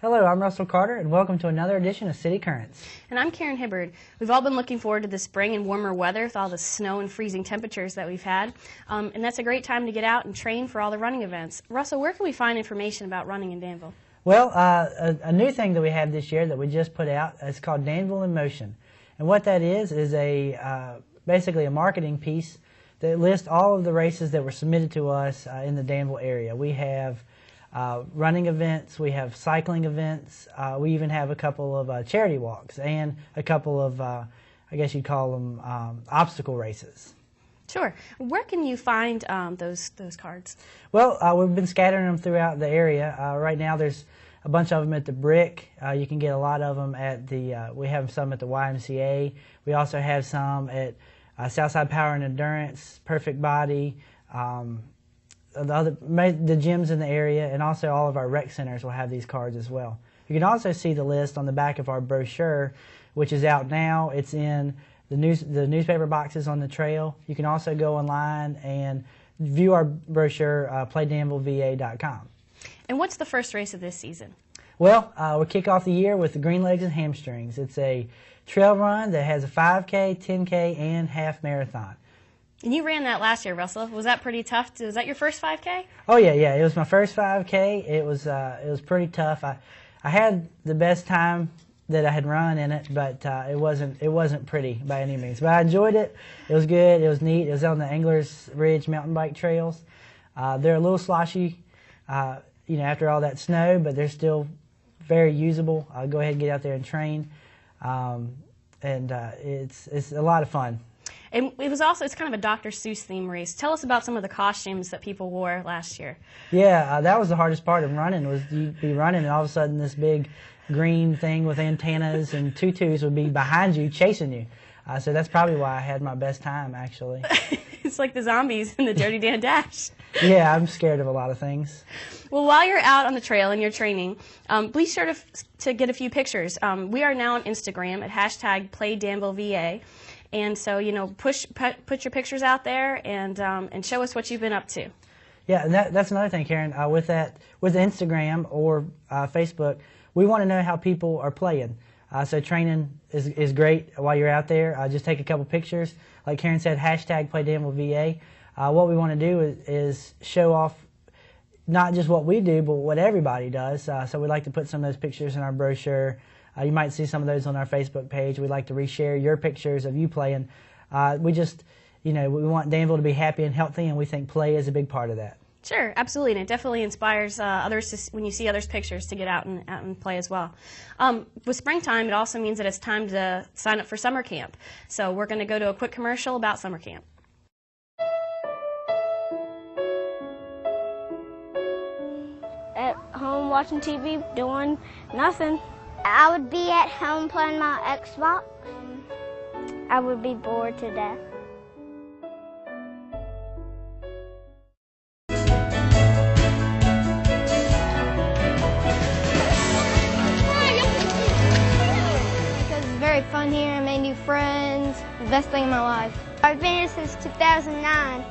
Hello, I'm Russell Carter, and welcome to another edition of City Currents. And I'm Karen Hibbard. We've all been looking forward to the spring and warmer weather with all the snow and freezing temperatures that we've had. And that's a great time to get out and train for all the running events. Russell, where can we find information about running in Danville? Well, a new thing that we have this year that we just put out is called Danville in Motion. And what that is basically a marketing piece that lists all of the races that were submitted to us in the Danville area. We have running events, we have cycling events, we even have a couple of charity walks and a couple of, I guess you'd call them obstacle races. Sure. Where can you find those cards? Well, we've been scattering them throughout the area. Right now there's a bunch of them at the Brick. You can get a lot of them at the, we have some at the YMCA. We also have some at Southside Power and Endurance, Perfect Body, the gyms in the area, and also all of our rec centers will have these cards as well. You can also see the list on the back of our brochure, which is out now. It's in the newspaper boxes on the trail. You can also go online and view our brochure, playdanvilleva.com. And what's the first race of this season? Well, we'll kick off the year with the Green Legs and Hamstrings. It's a trail run that has a 5K, 10K, and half marathon. And you ran that last year, Russell. Was that pretty tough? Was that your first 5K? Oh yeah. It was my first 5K. It was pretty tough. I had the best time that I had run in it, but it wasn't pretty by any means. But I enjoyed it. It was good. It was neat. It was on the Anglers Ridge mountain bike trails. They're a little sloshy, after all that snow, but they're still very usable. I'll go ahead and get out there and train, it's a lot of fun. And it's kind of a Dr. Seuss theme race. Tell us about some of the costumes that people wore last year. Yeah, that was the hardest part of running, was you'd be running and all of a sudden this big green thing with antennas and tutus would be behind you chasing you. So that's probably why I had my best time, actually. It's like the zombies in the Dirty Dan Dash. Yeah, I'm scared of a lot of things. Well, while you're out on the trail and you're training, be sure to get a few pictures. We are now on Instagram at #PlayDanvilleVA. And so, put your pictures out there and show us what you've been up to. Yeah, and that's another thing, Karen. With Instagram or Facebook, we want to know how people are playing. So training is great while you're out there. Just take a couple pictures. Like Karen said, #PlayDanvilleVA. What we want to do is show off not just what we do, but what everybody does. So we'd like to put some of those pictures in our brochure. You might see some of those on our Facebook page. We'd like to reshare your pictures of you playing. We want Danville to be happy and healthy, and we think play is a big part of that. Sure, absolutely, and it definitely inspires others when you see others' pictures to get out and play as well. With springtime, it also means that it's time to sign up for summer camp. So we're going to go to a quick commercial about summer camp. At home watching TV, doing nothing. I would be at home playing my Xbox. I would be bored to death. Because it's very fun here. I made new friends. The best thing in my life. I've been here since 2009.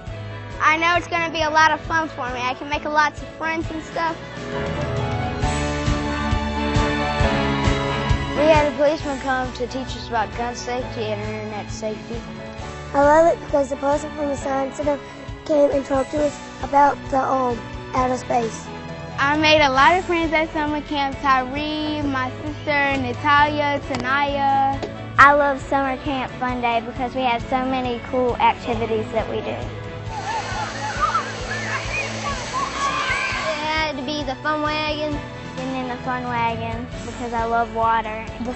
I know it's going to be a lot of fun for me. I can make lots of friends and stuff. We had a policeman come to teach us about gun safety and internet safety. I love it because the person from the Science Center came and talked to us about the outer space. I made a lot of friends at summer camp. Tyree, my sister, Natalia, Tanaya. I love summer camp fun day because we have so many cool activities that we do. It had to be the fun wagon. And in the fun wagon because I love water. The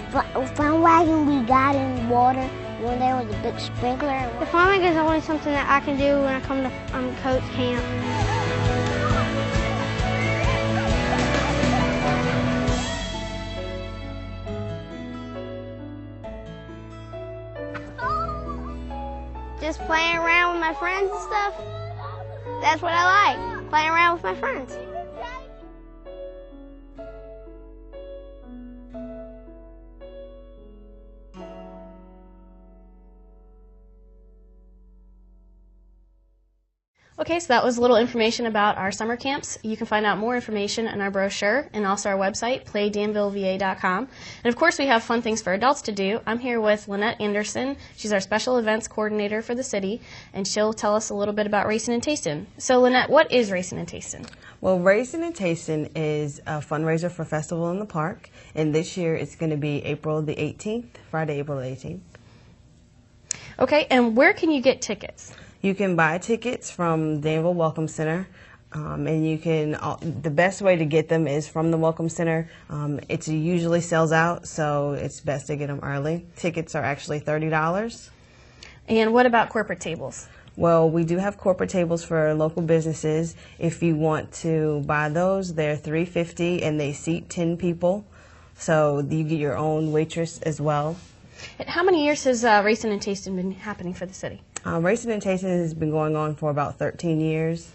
fun wagon we got in water when there was a big sprinkler. The fun wagon is only something that I can do when I come to coach camp. Just playing around with my friends and stuff. That's what I like, playing around with my friends. Okay, so that was a little information about our summer camps. You can find out more information in our brochure and also our website, playdanvilleva.com. And of course, we have fun things for adults to do. I'm here with Lynette Anderson. She's our special events coordinator for the city, and she'll tell us a little bit about Racing and Tasting. So, Lynette, what is Racing and Tasting? Well, Racing and Tasting is a fundraiser for Festival in the Park, and this year it's going to be April the 18th, Friday, April the 18th. Okay, and where can you get tickets? You can buy tickets from Danville Welcome Center, and you can. The best way to get them is from the Welcome Center. It usually sells out, so it's best to get them early. Tickets are actually $30. And what about corporate tables? Well, we do have corporate tables for local businesses. If you want to buy those, they're $3.50 and they seat 10 people, so you get your own waitress as well. And how many years has Racing and Tasting been happening for the city? Racing and Tasting has been going on for about 13 years.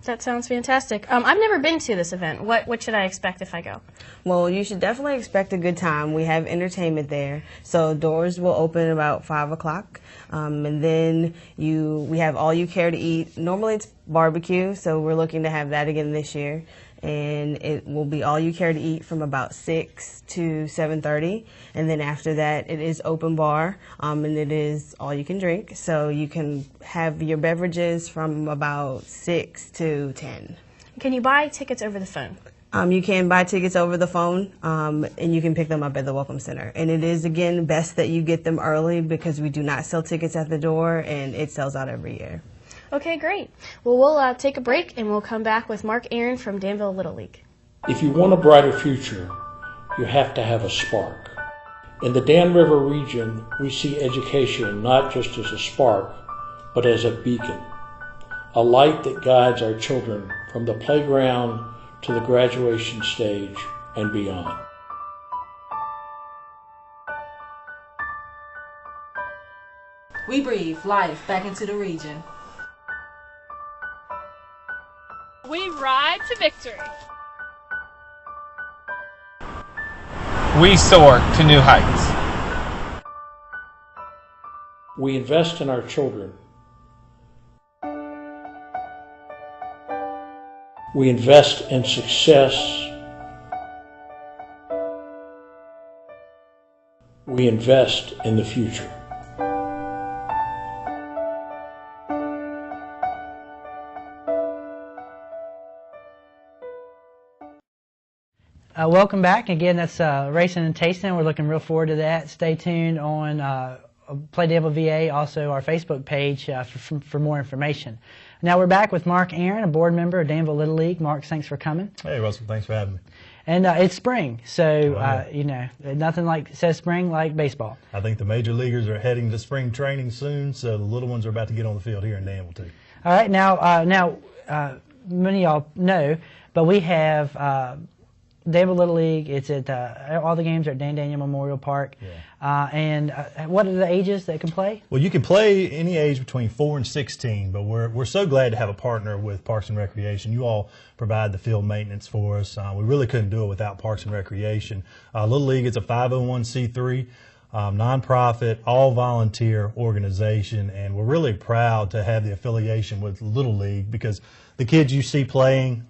That sounds fantastic. I've never been to this event. What should I expect if I go? Well, you should definitely expect a good time. We have entertainment there. So doors will open about 5 o'clock. And then we have all you care to eat. Normally it's barbecue, so we're looking to have that again this year. And it will be all you care to eat from about 6 to 7:30, and then after that it is open bar, and it is all you can drink, so you can have your beverages from about 6 to 10. Can you buy tickets over the phone? You can buy tickets over the phone, and you can pick them up at the Welcome Center. And it is, again, best that you get them early because we do not sell tickets at the door, and it sells out every year. Okay, great. Well, we'll take a break, and we'll come back with Mark Aaron from Danville Little League. If you want a brighter future, you have to have a spark. In the Dan River region, we see education not just as a spark, but as a beacon, a light that guides our children from the playground to the graduation stage and beyond. We breathe life back into the region. We ride to victory. We soar to new heights. We invest in our children. We invest in success. We invest in the future. Welcome back. Again, that's Racing and Tasting. We're looking real forward to that. Stay tuned on Play Danville VA, also our Facebook page for more information. Now we're back with Mark Aaron, a board member of Danville Little League. Mark, thanks for coming. Hey, Russell, thanks for having me. And it's spring, so you know, nothing says spring like baseball. I think the major leaguers are heading to spring training soon, so the little ones are about to get on the field here in Danville too. All right, now many of y'all know, but we have Danville Little League. It's at all the games are at Dan Daniel Memorial Park. Yeah. And what are the ages that can play? Well, you can play any age between 4 and 16, but we're so glad to have a partner with Parks and Recreation. You all provide the field maintenance for us. We really couldn't do it without Parks and Recreation. Little League is a 501c3 nonprofit, all volunteer organization, and we're really proud to have the affiliation with Little League because the kids you see playing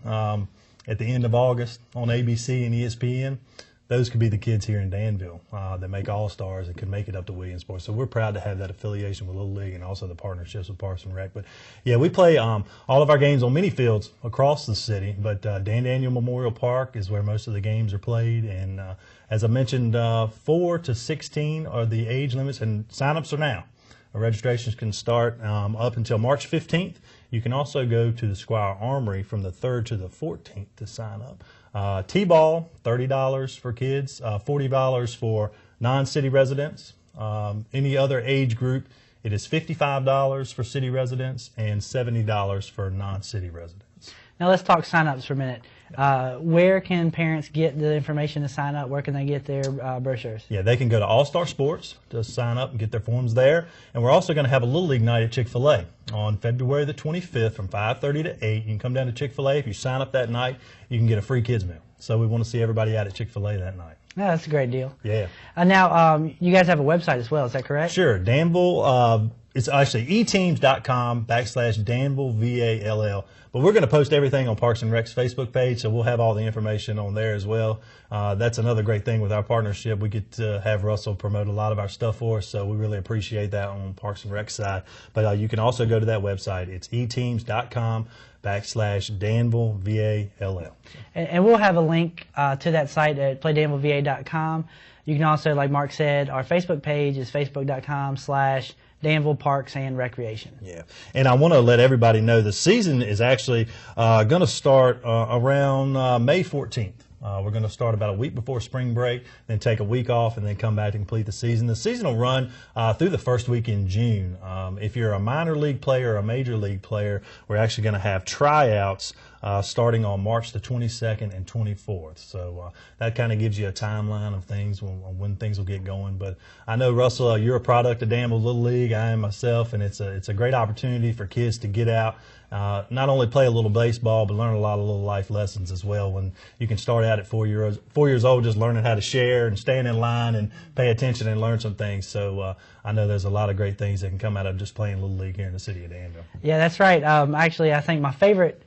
at the end of August on ABC and ESPN, those could be the kids here in Danville that make All-Stars and could make it up to Williamsport. So we're proud to have that affiliation with Little League and also the partnerships with Parks and Rec. But yeah, we play all of our games on many fields across the city, but Dan Daniel Memorial Park is where most of the games are played. And as I mentioned, 4 to 16 are the age limits, and sign-ups are now. Registrations can start up until March 15th. You can also go to the Squire Armory from the 3rd to the 14th to sign up. T-ball, $30 for kids, $40 for non-city residents. Any other age group, it is $55 for city residents and $70 for non-city residents. Now let's talk sign-ups for a minute. Where can parents get the information to sign up? Where can they get their brochures? Yeah, they can go to All Star Sports to sign up and get their forms there. And we're also going to have a Little League night at Chick-fil-A on February the 25th from 5:30 to 8. You can come down to Chick-fil-A. If you sign up that night, you can get a free kids meal. So we want to see everybody out at Chick-fil-A that night. Yeah, that's a great deal. Yeah. Now, you guys have a website as well, is that correct? Sure. Danville it's actually eteams.com/Danville VALL. But we're going to post everything on Parks and Rec's Facebook page, so we'll have all the information on there as well. That's another great thing with our partnership. We get to have Russell promote a lot of our stuff for us, so we really appreciate that on Parks and Rec side. But you can also go to that website. It's eteams.com/Danville VALL. And we'll have a link to that site at playdanvilleva.com. You can also, like Mark said, our Facebook page is facebook.com/Danville Parks and Recreation. Yeah, and I want to let everybody know the season is actually going to start around May 14th. We're going to start about a week before spring break, then take a week off, and then come back to complete the season. The season will run through the first week in June. If you're a minor league player or a major league player, we're actually going to have tryouts starting on March the 22nd and 24th. So that kind of gives you a timeline of things when things will get going. But I know, Russell, you're a product of Danville Little League. I am myself, and it's a great opportunity for kids to get out, not only play a little baseball, but learn a lot of little life lessons as well. When you can start out at 4 years old, just learning how to share and stand in line and pay attention and learn some things. So I know there's a lot of great things that can come out of just playing Little League here in the city of Danville. Yeah, that's right. Actually, I think my favorite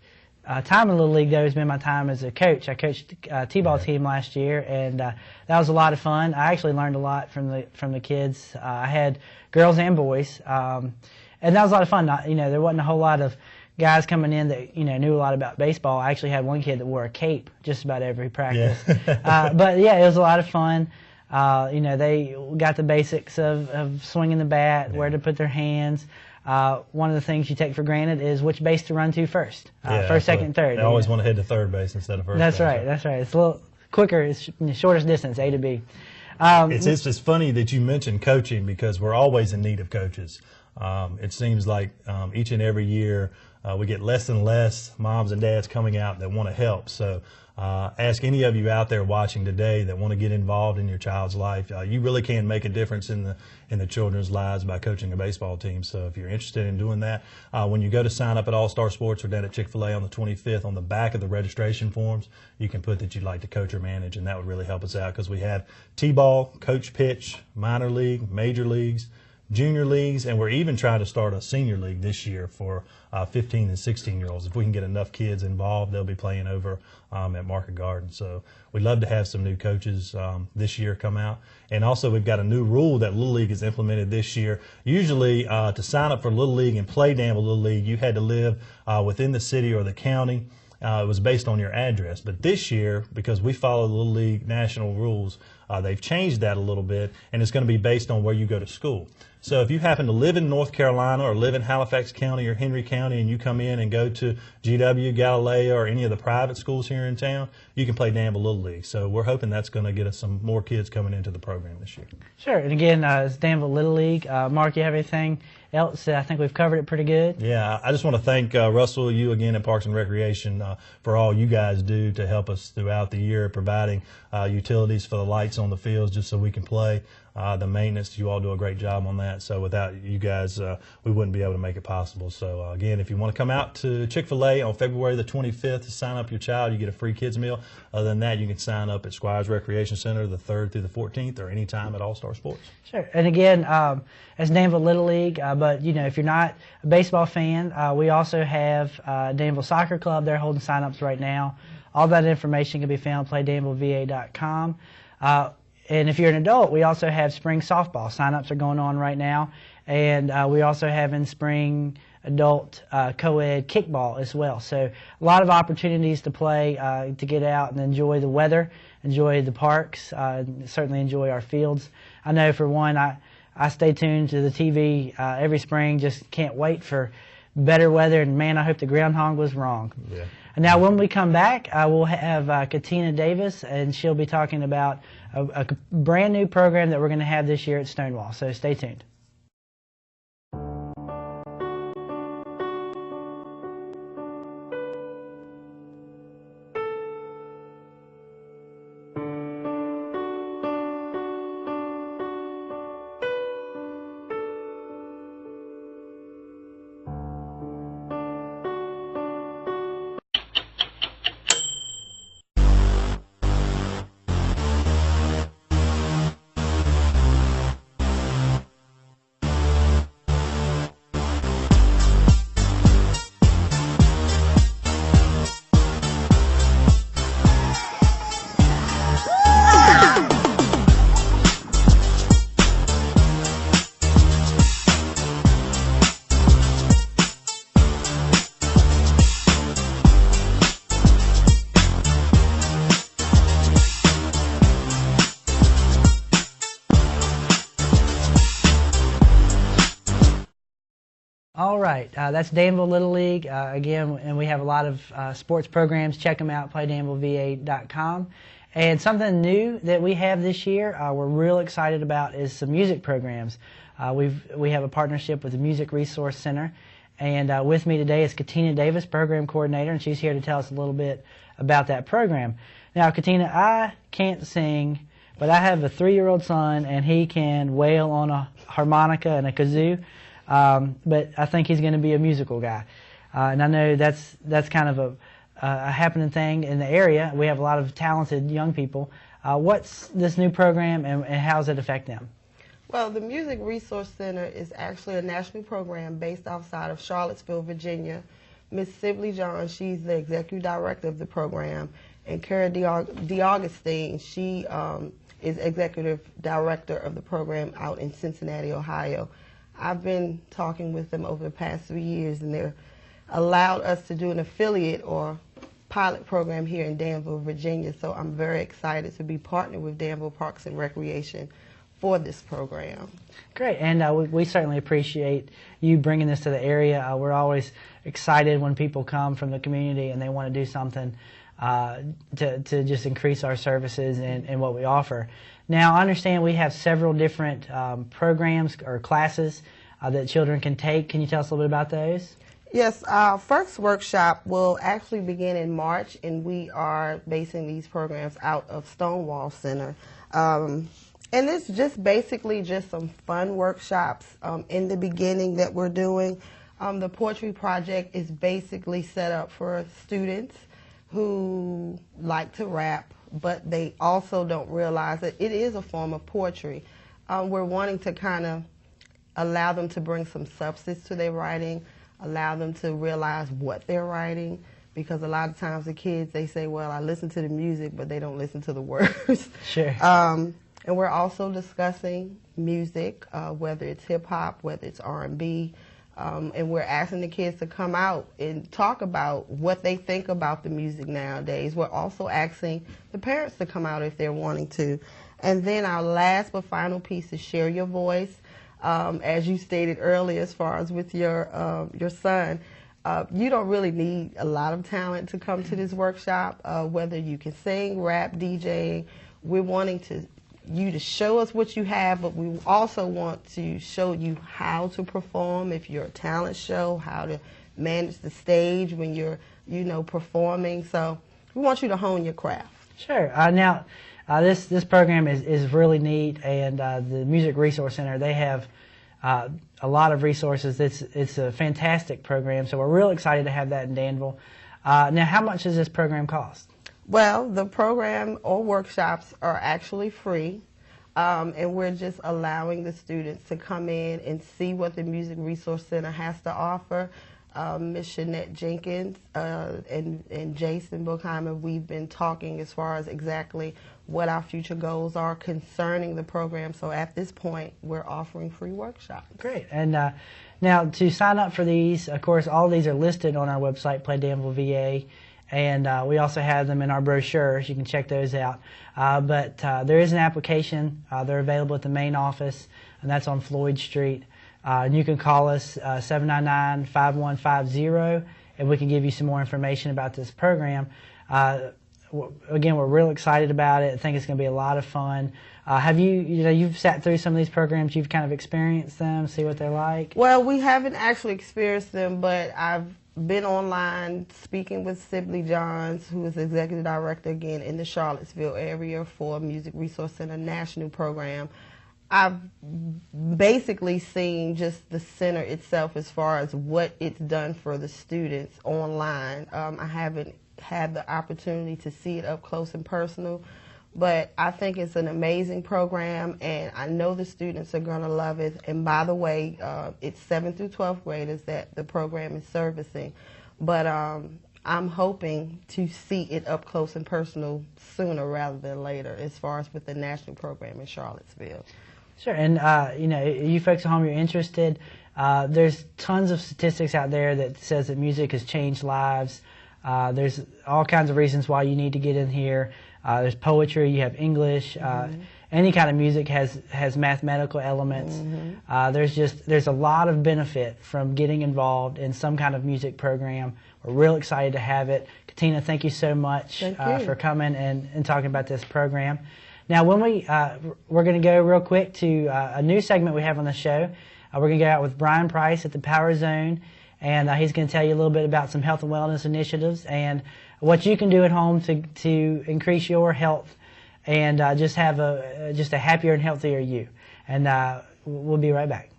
time in Little League, though, has been my time as a coach. I coached a T-ball team last year, and that was a lot of fun. I actually learned a lot from the kids. I had girls and boys, and that was a lot of fun. There wasn't a whole lot of guys coming in that knew a lot about baseball. I actually had one kid that wore a cape just about every practice. Yeah. But yeah, it was a lot of fun. They got the basics of swinging the bat, where to put their hands. One of the things you take for granted is which base to run to first. First, second, third. They always want to head to third base instead of first That's base. Right. That's right. It's a little quicker. It's the shortest distance, A to B. It's just funny that you mentioned coaching, because we're always in need of coaches. It seems like each and every year we get less and less moms and dads coming out that want to help. So ask any of you out there watching today that want to get involved in your child's life. You really can make a difference in the children's lives by coaching a baseball team. So if you're interested in doing that, when you go to sign up at All Star Sports or down at Chick-fil-A on the 25th, on the back of the registration forms, you can put that you'd like to coach or manage, and that would really help us out, because we have T-ball, coach pitch, minor league, major leagues, junior leagues, and we're even trying to start a senior league this year for 15 and 16-year-olds. If we can get enough kids involved, they'll be playing over at Market Garden. So we'd love to have some new coaches this year come out. And also, we've got a new rule that Little League has implemented this year. Usually, to sign up for Little League and play Danville Little League, you had to live within the city or the county. It was based on your address. But this year, because we follow the Little League national rules, they've changed that a little bit, and it's going to be based on where you go to school. So if you happen to live in North Carolina or live in Halifax County or Henry County, and you come in and go to GW, Galileo, or any of the private schools here in town, you can play Danville Little League. So we're hoping that's going to get us some more kids coming into the program this year. Sure. And again, it's Danville Little League. Mark, you have anything else? I think we've covered it pretty good. Yeah, I just want to thank Russell, you again at Parks and Recreation, for all you guys do to help us throughout the year, providing utilities for the lights on the fields just so we can play. The maintenance, you all do a great job on that. So without you guys, we wouldn't be able to make it possible. So again, if you want to come out to Chick-fil-A on February the 25th to sign up your child, you get a free kids meal. Other than that, you can sign up at Squires Recreation Center the 3rd through the 14th, or anytime at All Star Sports. Sure. And again, it's Danville Little League, but if you're not a baseball fan, we also have Danville Soccer Club. They're holding sign-ups right now. All that information can be found at playdanvilleva.com. And if you're an adult, we also have spring softball. Sign-ups are going on right now. And we also have in spring adult co-ed kickball as well. So a lot of opportunities to play, to get out and enjoy the weather, enjoy the parks, certainly enjoy our fields. I know for one, I stay tuned to the TV every spring, just can't wait for better weather. And man, I hope the groundhog was wrong. Yeah. And now when we come back, we'll have Katina Davis, and she'll be talking about a brand new program that we're going to have this year at Stonewall. So stay tuned. Right. That's Danville Little League. Again, and we have a lot of sports programs. Check them out, playdanvilleva.com. And something new that we have this year, we're real excited about, is some music programs. We have a partnership with the Music Resource Center. And with me today is Katina Davis, Program Coordinator, and she's here to tell us a little bit about that program. Now, Katina, I can't sing, but I have a 3-year-old son, and he can wail on a harmonica and a kazoo. But I think he's going to be a musical guy. And I know that's kind of a happening thing in the area. We have a lot of talented young people. What's this new program, and how does it affect them? Well, the Music Resource Center is actually a national program based outside of Charlottesville, Virginia. Miss Sibley John, she's the executive director of the program, and Cara DeAugustine, she is executive director of the program out in Cincinnati, Ohio. I've been talking with them over the past 3 years, and they're allowed us to do an affiliate or pilot program here in Danville, Virginia. So I'm very excited to be partnered with Danville Parks and Recreation for this program. Great, and we certainly appreciate you bringing this to the area. We're always excited when people come from the community and they want to do something to just increase our services and what we offer. Now, I understand we have several different programs or classes that children can take. Can you tell us a little bit about those? Yes, our first workshop will actually begin in March, and we are basing these programs out of Stonewall Center. And it's just basically just some fun workshops in the beginning that we're doing. The Poetry Project is basically set up for students who like to rap, but they also don't realize that it is a form of poetry. We're wanting to kind of allow them to bring some substance to their writing, allow them to realize what they're writing, because a lot of times the kids, they say, well, I listen to the music, but they don't listen to the words. Sure. And we're also discussing music, whether it's hip-hop, whether it's R&B, and we're asking the kids to come out and talk about what they think about the music nowadays. We're also asking the parents to come out if they're wanting to. And then our last but final piece is Share Your Voice. As you stated earlier, as far as with your son, you don't really need a lot of talent to come to this workshop, whether you can sing, rap, DJ. We're wanting you to show us what you have, but we also want to show you how to perform if you're a talent show, how to manage the stage when you're, performing. So we want you to hone your craft. Sure. Now, this program is really neat, and the Music Resource Center, they have a lot of resources. It's a fantastic program, so we're real excited to have that in Danville. Now, how much does this program cost? Well, the program or workshops are actually free, and we're just allowing the students to come in and see what the Music Resource Center has to offer. Ms. Shanette Jenkins and Jason Bookheimer, we've been talking as far as exactly what our future goals are concerning the program. So at this point, we're offering free workshops. Great. And now, to sign up for these, of course, all these are listed on our website, Play Danville VA. And we also have them in our brochures. You can check those out. But there is an application. They're available at the main office, and that's on Floyd Street. And you can call us 799-5150, and we can give you some more information about this program. Again, we're real excited about it. I think it's going to be a lot of fun. Have you've sat through some of these programs, you've kind of experienced them, see what they're like? Well, we haven't actually experienced them, but I've been online speaking with Sibley Johns, who is executive director again in the Charlottesville area for Music Resource Center National Program. I've basically seen just the center itself as far as what it's done for the students online. I haven't had the opportunity to see it up close and personal, but I think it's an amazing program, and I know the students are going to love it. And by the way, it's 7th through 12th graders that the program is servicing, but I'm hoping to see it up close and personal sooner rather than later as far as with the national program in Charlottesville. Sure, and you folks at home, you're interested. There's tons of statistics out there that says that music has changed lives. There's all kinds of reasons why you need to get in here. There's poetry, you have English, any kind of music has mathematical elements. There's a lot of benefit from getting involved in some kind of music program. We're real excited to have it. Katina, thank you so much for coming and talking about this program. Now, when we're going to go real quick to a new segment we have on the show. We're going to go out with Brian Price at the Power Zone, and he's going to tell you a little bit about some health and wellness initiatives and what you can do at home to increase your health and just have a happier and healthier you. And we'll be right back.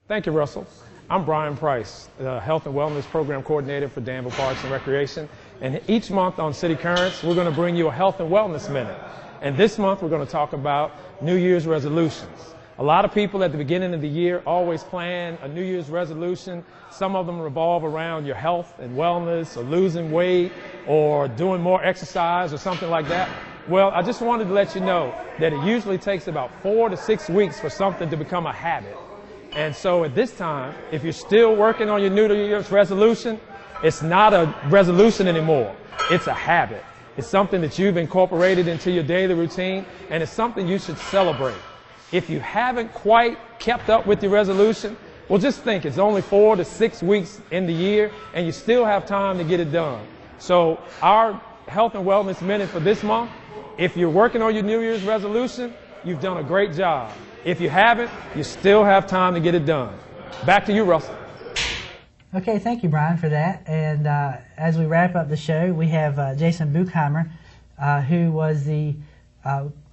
Thank you, Russell. I'm Brian Price, the Health and Wellness Program Coordinator for Danville Parks and Recreation. And each month on City Currents, we're going to bring you a Health and Wellness Minute. And this month, we're going to talk about New Year's resolutions. A lot of people at the beginning of the year always plan a New Year's resolution. Some of them revolve around your health and wellness, or losing weight, or doing more exercise, or something like that. Well, I just wanted to let you know that it usually takes about 4 to 6 weeks for something to become a habit. And so at this time, if you're still working on your New Year's resolution, it's not a resolution anymore. It's a habit. It's something that you've incorporated into your daily routine, and it's something you should celebrate. If you haven't quite kept up with your resolution, well, just think it's only 4 to 6 weeks in the year, and you still have time to get it done. So our Health and Wellness Minute for this month, if you're working on your New Year's resolution, you've done a great job. If you haven't, you still have time to get it done. Back to you, Russell. Okay, thank you, Brian, for that. And as we wrap up the show, we have Jason Buchheimer, who was the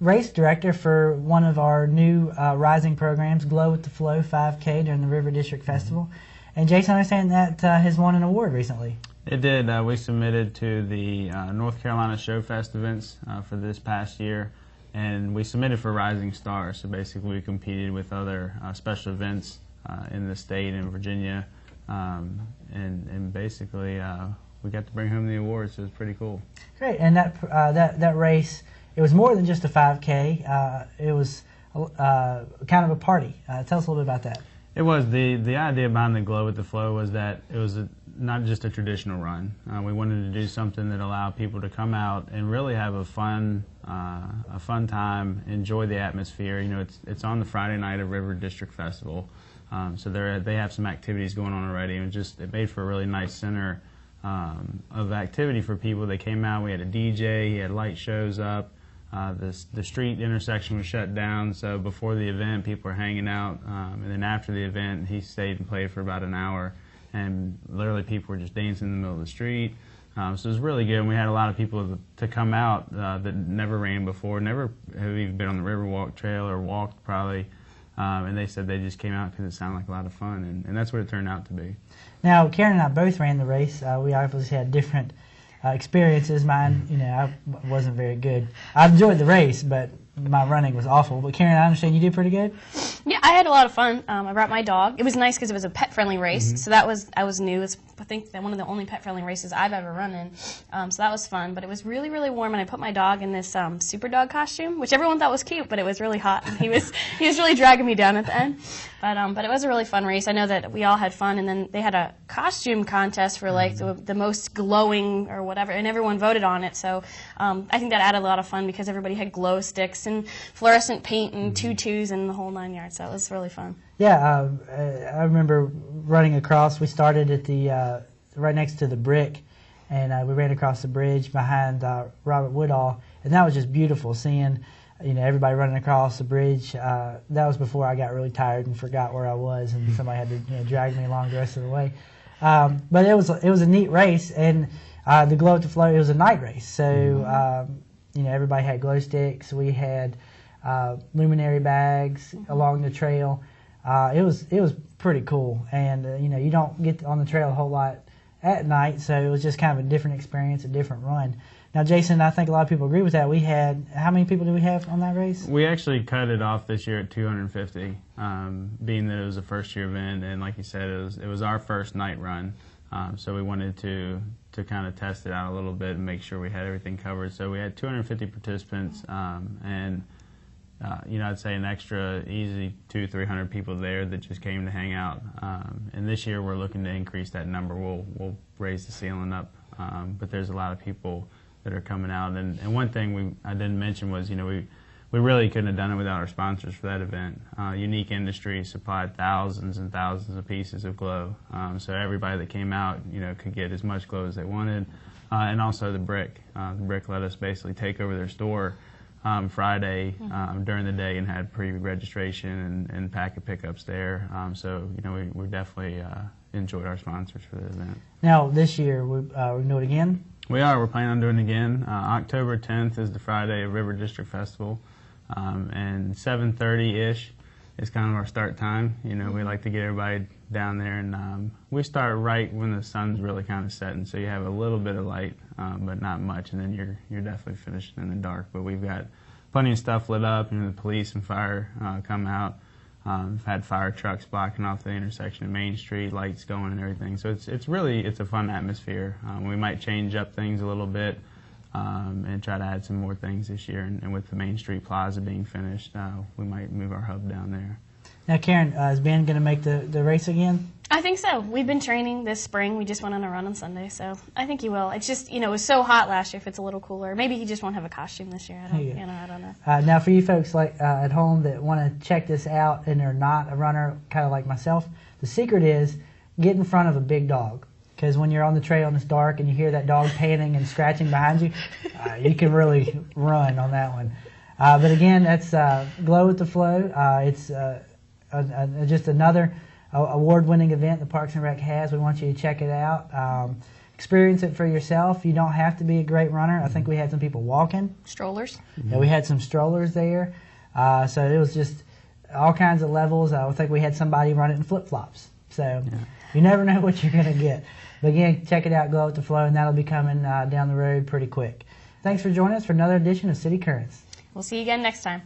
race director for one of our new rising programs, Glow with the Flow 5K during the River District Festival. And Jason, I understand that has won an award recently. It did. We submitted to the North Carolina Show Fest events for this past year, and we submitted for Rising Stars. So basically we competed with other special events in the state and Virginia, and basically we got to bring home the award, so it was pretty cool. Great, and that race, it was more than just a 5K. It was kind of a party. Tell us a little bit about that. It was. The idea behind the Glow with the Flow was that it was not just a traditional run. We wanted to do something that allowed people to come out and really have a fun time, enjoy the atmosphere. You know, it's on the Friday night of River District Festival, so they have some activities going on already, and it made for a really nice center of activity for people. They came out. We had a DJ. He had light shows up. The street intersection was shut down, so before the event, people were hanging out, and then after the event, he stayed and played for about an hour, and literally people were just dancing in the middle of the street. So it was really good, and we had a lot of people to come out that never ran before, never have even been on the Riverwalk Trail or walked probably, and they said they just came out because it sounded like a lot of fun, and that's what it turned out to be. Now, Karen and I both ran the race. We obviously had different experiences. Mine, I wasn't very good. I enjoyed the race, but my running was awful. But Karen, I understand you did pretty good? Yeah, I had a lot of fun. I brought my dog. It was nice because it was a pet-friendly race, so I was new. It's, I think, one of the only pet-friendly races I've ever run in, so that was fun. But it was really, really warm, and I put my dog in this super dog costume, which everyone thought was cute, but it was really hot. And he was really dragging me down at the end. But it was a really fun race. I know that we all had fun, and then they had a costume contest for like the most glowing or whatever, and everyone voted on it. So I think that added a lot of fun because everybody had glow sticks and fluorescent paint and tutus and the whole 9 yards. So it was really fun. Yeah, I remember running across. We started at the right next to the Brick, and we ran across the bridge behind Robert Woodall, and that was just beautiful seeing everybody running across the bridge. That was before I got really tired and forgot where I was, and somebody had to drag me along the rest of the way. But it was a neat race, and the Glow with the Flow, it was a night race, so everybody had glow sticks. We had luminary bags along the trail. It was pretty cool, and you don't get on the trail a whole lot at night, so it was just kind of a different experience, a different run. Now, Jason, I think a lot of people agree with that. We had, how many people do we have on that race? We actually cut it off this year at 250, being that it was a first-year event, and like you said, it was our first night run, so we wanted to kind of test it out a little bit and make sure we had everything covered. So we had 250 participants, and I'd say an extra easy 200-300 people there that just came to hang out. And this year we're looking to increase that number. We'll raise the ceiling up, but there's a lot of people that are coming out. And one thing I didn't mention was, we really couldn't have done it without our sponsors for that event. Unique Industries supplied thousands and thousands of pieces of glow, so everybody that came out, could get as much glow as they wanted, and also the Brick. The Brick let us basically take over their store Friday during the day and had pre-registration and packet pickups there. So we definitely enjoyed our sponsors for the event. Now this year we're going to do it again. We're planning on doing it again. October 10th is the Friday of River District Festival, and 7:30-ish is kind of our start time. We like to get everybody down there, and we start right when the sun's really kind of setting, so you have a little bit of light, but not much, and then you're definitely finishing in the dark. But we've got plenty of stuff lit up, the police and fire come out. We've had fire trucks blocking off the intersection of Main Street, lights going and everything. So it's a fun atmosphere. We might change up things a little bit and try to add some more things this year. And with the Main Street Plaza being finished, we might move our hub down there. Now, Karen, is Ben going to make the race again? I think so. We've been training this spring. We just went on a run on Sunday, so I think he will. It's just, it was so hot last year. If it's a little cooler, maybe he just won't have a costume this year. I don't know. Now, for you folks at home that want to check this out and they're not a runner, kind of like myself, the secret is get in front of a big dog. Because when you're on the trail and it's dark and you hear that dog panting and scratching behind you, you can really run on that one. But again, that's Glow with the Flow. It's just another award-winning event the Parks and Rec has. We want you to check it out. Experience it for yourself. You don't have to be a great runner. I think we had some people walking. Strollers. Yeah, we had some strollers there. So it was just all kinds of levels. I think we had somebody running in flip-flops. So you never know what you're going to get. But again, check it out, Glow with the Flow, and that'll be coming down the road pretty quick. Thanks for joining us for another edition of City Currents. We'll see you again next time.